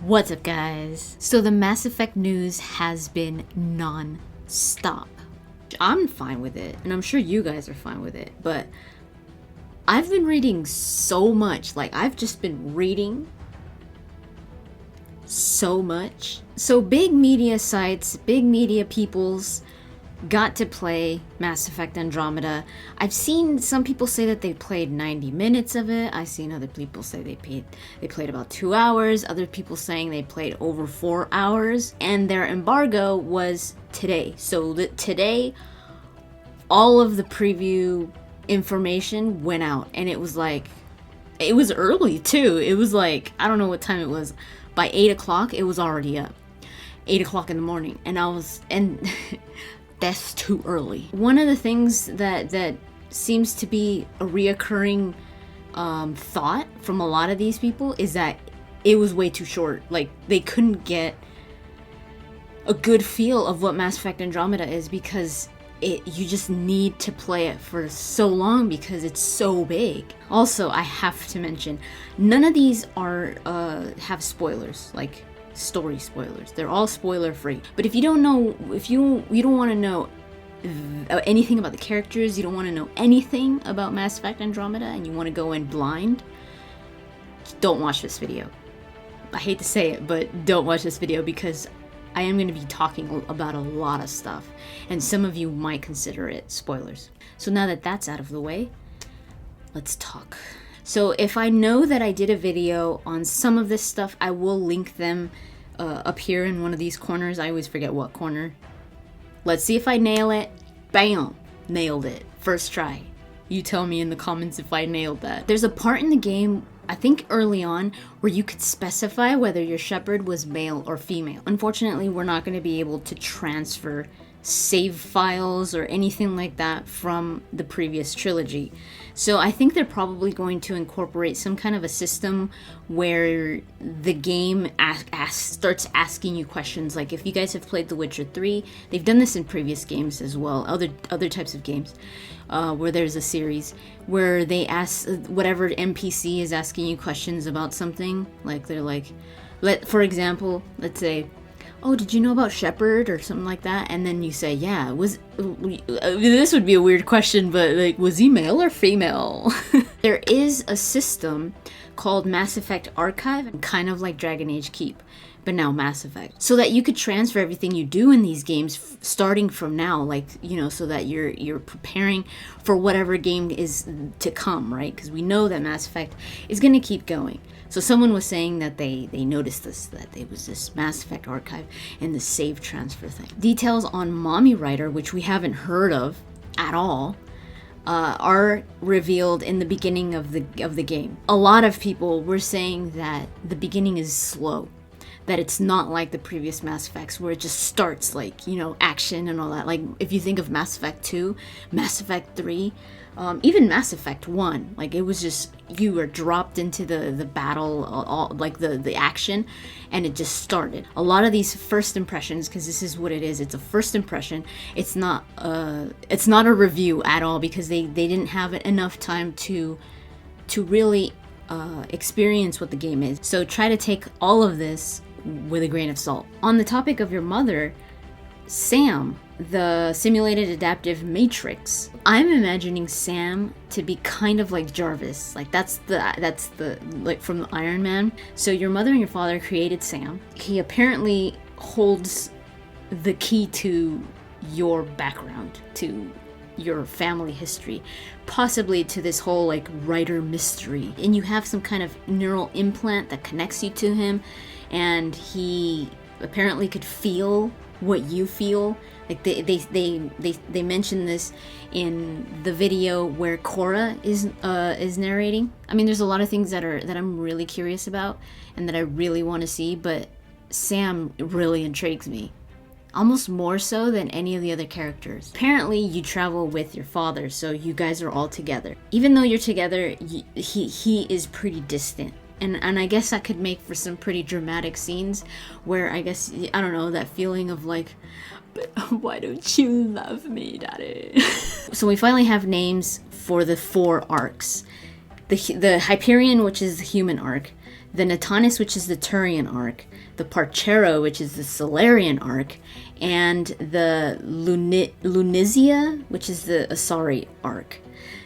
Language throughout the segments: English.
What's up, guys? So the Mass Effect news has been non-stop. I'm fine with it, and I'm sure you guys are fine with it, but I've been reading so much. Like, I've just been reading so much. So big media sites, big media peoples got to play Mass Effect Andromeda. I've seen some people say that they played 90 minutes of it. I've seen other people say they played about 2 hours. Other people saying they played over 4 hours. And their embargo was today. So today, all of the preview information went out. And it was like, it was early too. It was like, I don't know what time it was. By 8 o'clock, it was already up. 8 o'clock in the morning. And that's too early. One of the things that seems to be a reoccurring thought from a lot of these people is that it was way too short. Like, they couldn't get a good feel of what Mass Effect Andromeda is because you just need to play it for so long because it's so big. Also, I have to mention, none of these are have spoilers, like story spoilers. They're all spoiler free. But if you don't know, if you don't want to know anything about the characters, you don't want to know anything about Mass Effect Andromeda, and you want to go in blind, don't watch this video. I hate to say it, but don't watch this video because I am going to be talking about a lot of stuff, and some of you might consider it spoilers. So now that that's out of the way, let's talk. So if I know that I did a video on some of this stuff, I will link them up here in one of these corners. I always forget what corner. Let's see if I nail it. Bam! Nailed it. First try. You tell me in the comments if I nailed that. There's a part in the game, I think early on, where you could specify whether your Shepard was male or female. Unfortunately, we're not going to be able to transfer save files or anything like that from the previous trilogy. So I think they're probably going to incorporate some kind of a system where the game starts asking you questions. Like, if you guys have played The Witcher 3, they've done this in previous games as well, other types of games, where there's a series where they ask whatever NPC is asking you questions about something. Like, they're like, for example, let's say, oh, did you know about Shepard or something like that? And then you say, yeah, this would be a weird question, but like, was he male or female? There is a system called Mass Effect Archive, kind of like Dragon Age Keep, but now Mass Effect. So that you could transfer everything you do in these games starting from now, like, you know, so that you're preparing for whatever game is to come, right? Because we know that Mass Effect is going to keep going. So someone was saying that they noticed this, that there was this Mass Effect Archive and the save transfer thing. Details on Mommy Writer, which we haven't heard of at all, are revealed in the beginning of the game. A lot of people were saying that the beginning is slow, that it's not like the previous Mass Effects where it just starts, like, you know, action and all that. Like, if you think of Mass Effect 2, Mass Effect 3, even Mass Effect 1, like, it was just, you were dropped into the battle, like the action, and it just started. A lot of these first impressions, because this is what it is, it's a first impression, it's not a review at all, because they didn't have enough time to really experience what the game is. So try to take all of this with a grain of salt. On the topic of your mother, Sam, the simulated adaptive matrix, I'm imagining Sam to be kind of like Jarvis. Like, that's the like from the Iron Man. So your mother and your father created Sam. He apparently holds the key to your background, to your family history, possibly to this whole, like, writer mystery. And you have some kind of neural implant that connects you to him, and he apparently could feel what you feel. Like, they mentioned this in the video where Cora is narrating. I mean, there's a lot of things that I'm really curious about and that I really want to see, but Sam really intrigues me, almost more so than any of the other characters. Apparently, you travel with your father, so you guys are all together. Even though you're together, he is pretty distant. And I guess that could make for some pretty dramatic scenes where, I guess, I don't know, that feeling of like, but why don't you love me, Daddy? So we finally have names for the 4 arcs. The Hyperion, which is the human arc, the Natanis, which is the Turian arc, the Parchero, which is the Solarian arc, and the Lunizia, which is the Asari arc.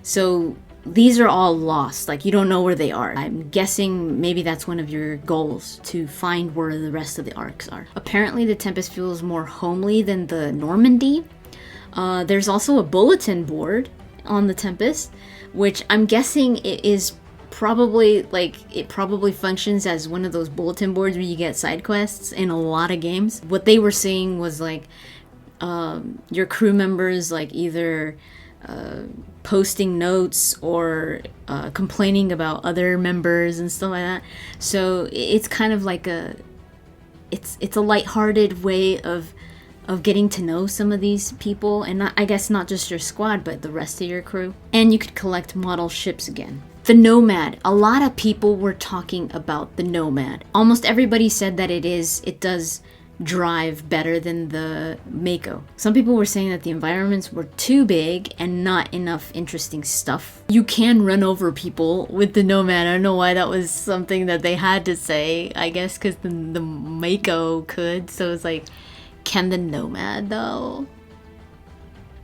So these are all lost, like you don't know where they are. I'm guessing maybe that's one of your goals, to find where the rest of the arcs are. Apparently the Tempest feels more homely than the Normandy. There's also a bulletin board on the Tempest, which I'm guessing it is probably, like, it probably functions as one of those bulletin boards where you get side quests in a lot of games. What they were saying was like your crew members, like, either posting notes or complaining about other members and stuff like that. So it's kind of like it's a lighthearted way of getting to know some of these people, and I guess not just your squad, but the rest of your crew. And you could collect model ships again. The Nomad. A lot of people were talking about the Nomad. Almost everybody said that it does drive better than the Mako. Some people were saying that the environments were too big and not enough interesting stuff. You can run over people with the Nomad. I don't know why that was something that they had to say. I guess because the Mako could. So it's like, can the Nomad though?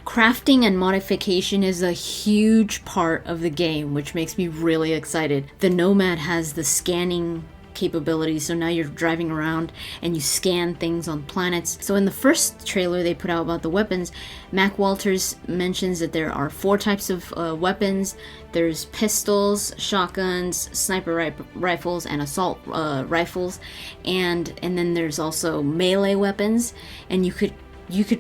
Crafting and modification is a huge part of the game, which makes me really excited. The Nomad has the scanning capabilities, so now you're driving around and you scan things on planets. So in the first trailer they put out about the weapons, Mac Walters mentions that there are 4 types of weapons. There's pistols, shotguns, sniper rifles, and assault rifles, and then there's also melee weapons, and you could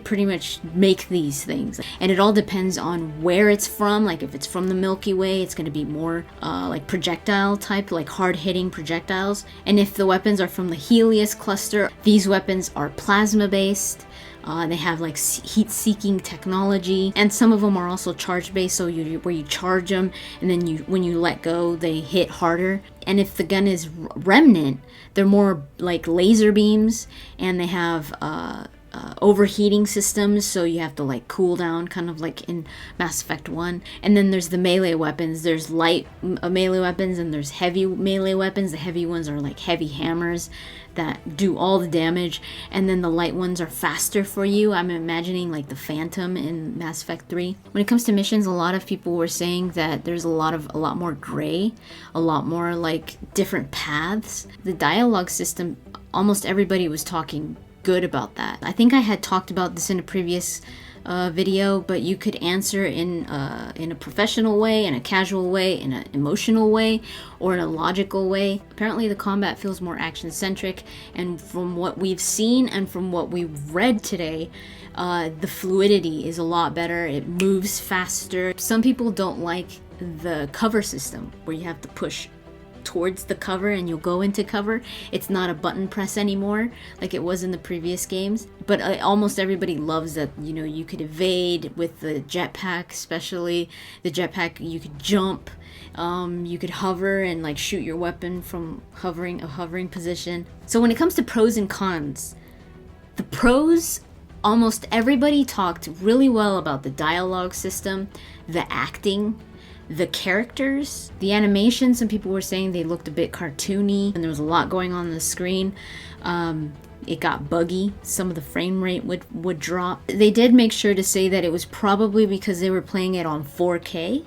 pretty much make these things, and it all depends on where it's from. Like if it's from the Milky Way, it's going to be more like projectile type, like hard-hitting projectiles. And if the weapons are from the Helios cluster, these weapons are plasma based. They have like heat-seeking technology, and some of them are also charge-based, so where you charge them and then when you let go they hit harder. And if the gun is remnant, they're more like laser beams, and they have overheating systems, so you have to like cool down, kind of like in Mass Effect 1. And then there's the melee weapons. There's light melee weapons and there's heavy melee weapons. The heavy ones are like heavy hammers that do all the damage, and then the light ones are faster for you. I'm imagining like the Phantom in Mass Effect 3. When it comes to missions, a lot of people were saying that there's a lot more gray, a lot more like different paths. The dialogue system, almost everybody was talking good about that. I think I had talked about this in a previous video, but you could answer in a professional way, in a casual way, in an emotional way, or in a logical way. Apparently the combat feels more action-centric, and from what we've seen and from what we've read today, the fluidity is a lot better. It moves faster. Some people don't like the cover system, where you have to push towards the cover and you'll go into cover. It's not a button press anymore like it was in the previous games, but almost everybody loves that, you know, you could evade with the jetpack. Especially the jetpack, you could jump, you could hover and like shoot your weapon from a hovering position. So when it comes to pros and cons, the pros, almost everybody talked really well about the dialogue system, the acting, the characters, the animation. Some people were saying they looked a bit cartoony and there was a lot going on the screen. It got buggy. Some of the frame rate would drop. They did make sure to say that it was probably because they were playing it on 4K,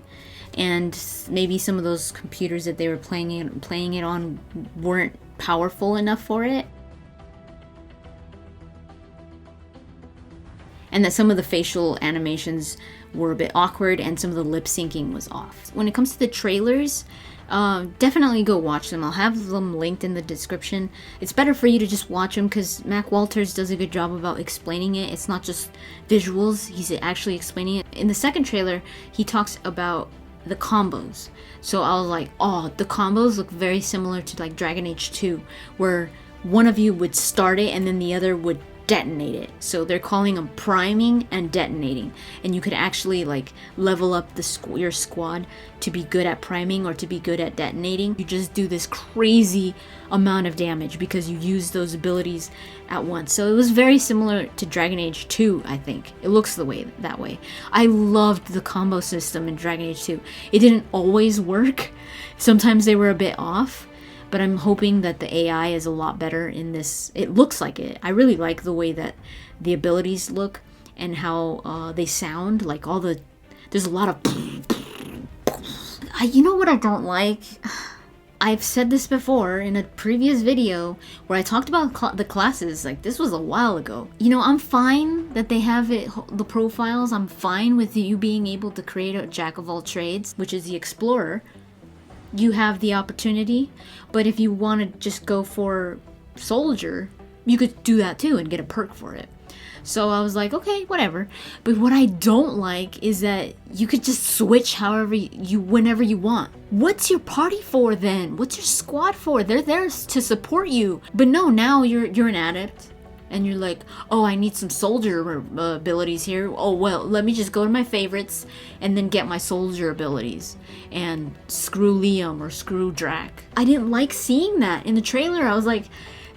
and maybe some of those computers that they were playing it on weren't powerful enough for it. And that some of the facial animations were a bit awkward, and some of the lip syncing was off. When it comes to the trailers, definitely go watch them. I'll have them linked in the description. It's better for you to just watch them because Mac Walters does a good job about explaining it. It's not just visuals, he's actually explaining it. In the second trailer, he talks about the combos. So I was like, oh, the combos look very similar to like Dragon Age 2, where one of you would start it and then the other would detonate it. So they're calling them priming and detonating, and you could actually like level up your squad to be good at priming or to be good at detonating. You just do this crazy amount of damage because you use those abilities at once. So it was very similar to Dragon Age 2, I think. It looks that way. I loved the combo system in Dragon Age 2. It didn't always work. Sometimes they were a bit off, but I'm hoping that the AI is a lot better in this. It looks like it. I really like the way that the abilities look and how they sound. Like there's a lot of... You know what I don't like? I've said this before in a previous video where I talked about the classes. Like, this was a while ago. You know, I'm fine that they have the profiles. I'm fine with you being able to create a jack of all trades, which is the explorer. You have the opportunity. But if you want to just go for soldier, you could do that too and get a perk for it. So I was like, okay, whatever. But what I don't like is that you could just switch whenever you want. What's your party for then? What's your squad for? They're there to support you. But no, now you're an adept and you're like, oh, I need some soldier abilities here. Oh, well, let me just go to my favorites and then get my soldier abilities and screw Liam or screw Drac. I didn't like seeing that in the trailer. I was like,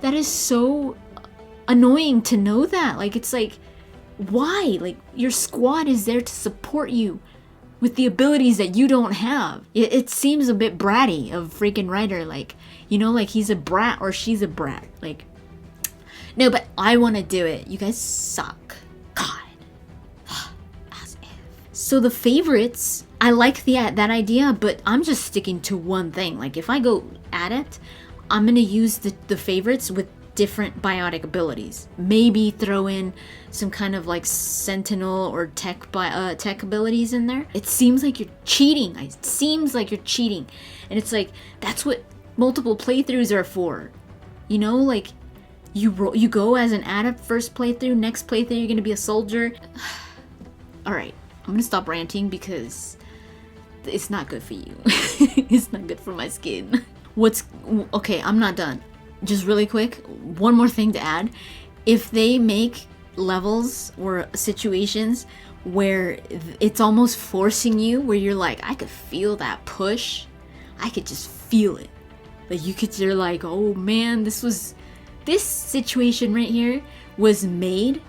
that is so annoying to know that. Like, it's like, why? Like, your squad is there to support you with the abilities that you don't have. It seems a bit bratty of freaking writer. Like, you know, like he's a brat or she's a brat. Like, no, but I want to do it. You guys suck. God. As if. So the favorites, I like that idea, but I'm just sticking to one thing. Like, if I go adept, I'm going to use the favorites with different biotic abilities. Maybe throw in some kind of like sentinel or tech abilities in there. It seems like you're cheating. It seems like you're cheating. And it's like, that's what multiple playthroughs are for. You know, like you go as an adept first playthrough, next playthrough you're gonna be a soldier. Alright, I'm gonna stop ranting because it's not good for you. It's not good for my skin. Okay, I'm not done. Just really quick, one more thing to add. If they make levels or situations where it's almost forcing you, where you're like, I could feel that push, I could just feel it. Like, you're like, oh man, this situation right here was made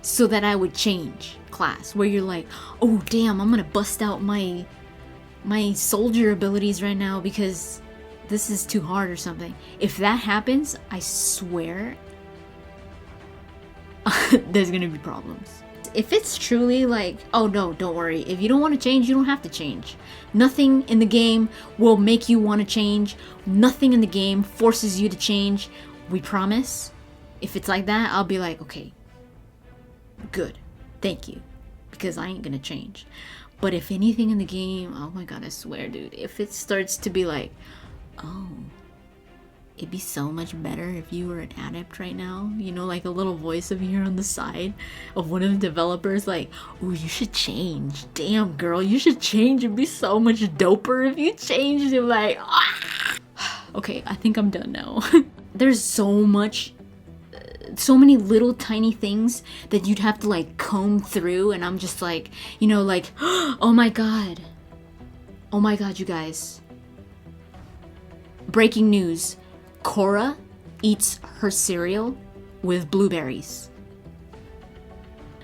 so that I would change class. Where you're like, oh damn, I'm gonna bust out my soldier abilities right now because this is too hard or something. If that happens, I swear there's gonna be problems. If it's truly like, oh no, don't worry. If you don't want to change, you don't have to change. Nothing in the game will make you want to change. Nothing in the game forces you to change. We promise. If it's like that, I'll be like, okay, good, thank you, because I ain't gonna change. But if anything in the game, oh my god, I swear, dude, if it starts to be like, oh, it'd be so much better if you were an adept right now. You know, like a little voice over here on the side of one of the developers like, oh, you should change. Damn, girl, you should change. It'd be so much doper if you changed. It like, ah. Okay, I think I'm done now. There's so many little tiny things that you'd have to like comb through, and I'm just like, you know, like, oh my god, you guys. Breaking news, Cora eats her cereal with blueberries.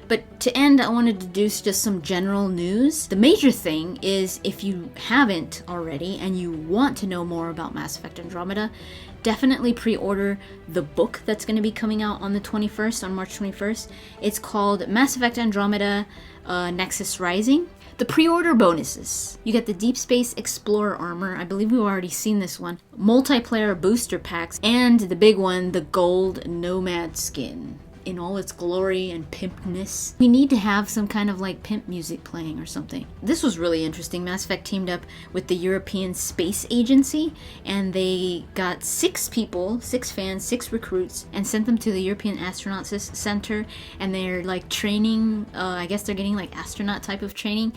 But to end, I wanted to do just some general news. The major thing is, if you haven't already and you want to know more about Mass Effect Andromeda, definitely pre-order the book that's going to be coming out on the 21st, on March 21st. It's called Mass Effect Andromeda Nexus Rising. The pre-order bonuses. You get the Deep Space Explorer armor. I believe we've already seen this one. Multiplayer booster packs. And the big one, the gold Nomad skin. In all its glory and pimpness. We need to have some kind of like pimp music playing or something. This was really interesting. Mass Effect teamed up with the European Space Agency, and they got 6 people, 6 fans, 6 recruits, and sent them to the European Astronaut Center, and they're like training, I guess they're getting like astronaut type of training,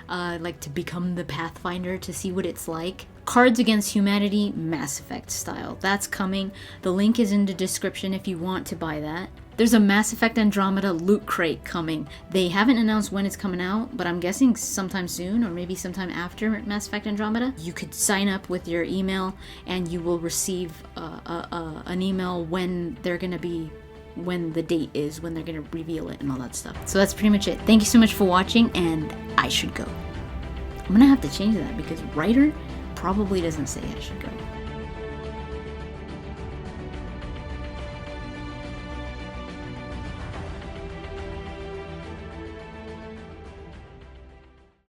like to become the Pathfinder, to see what it's like. Cards Against Humanity, Mass Effect style. That's coming. The link is in the description if you want to buy that. There's a Mass Effect Andromeda loot crate coming. They haven't announced when it's coming out, but I'm guessing sometime soon, or maybe sometime after Mass Effect Andromeda. You could sign up with your email and you will receive an email when they're gonna be, when the date is, when they're gonna reveal it and all that stuff. So that's pretty much it. Thank you so much for watching, and I should go. I'm gonna have to change that because writer probably doesn't say I should go.